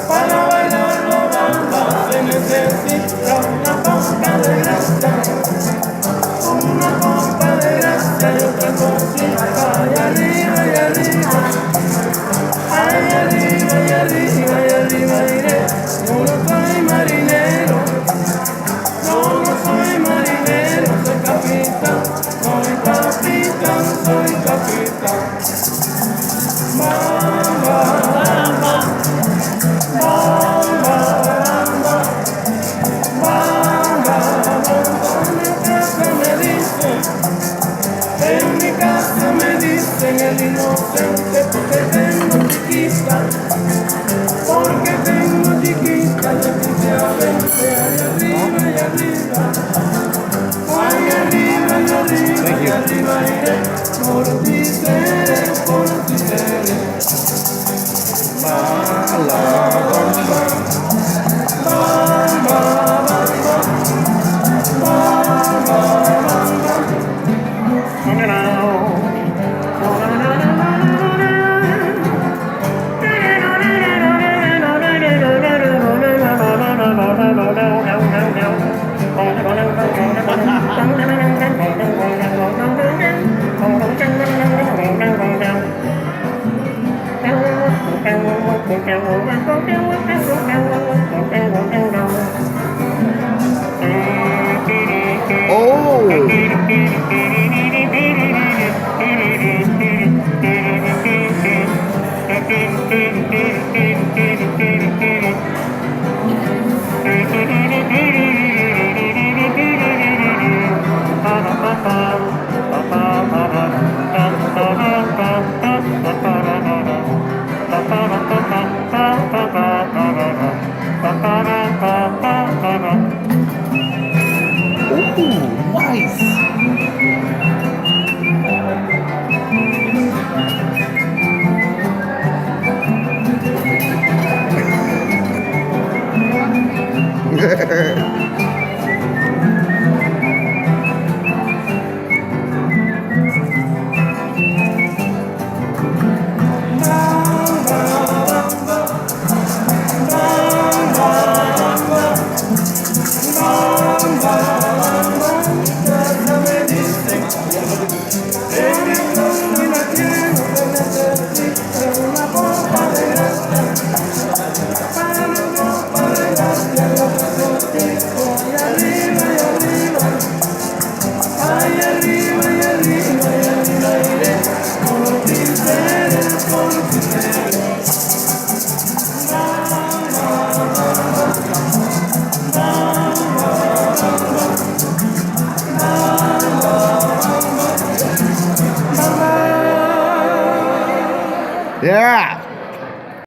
Para bailarlo bamba se necesita una poca de gracia, una poca de gracia y otra cosita. Y arriba y arriba, ay arriba y arriba y arriba iré. Yo no soy marinero, yo no soy marinero, soy capitán, soy capitán, soy capitán. En mi casa me dicen el inocente porque tengo chiquita, porque tengo chiquita, definitivamente ahí arriba y arriba, ahí arriba y arriba y arriba iré, por ti seré, por ti seré. Yeah.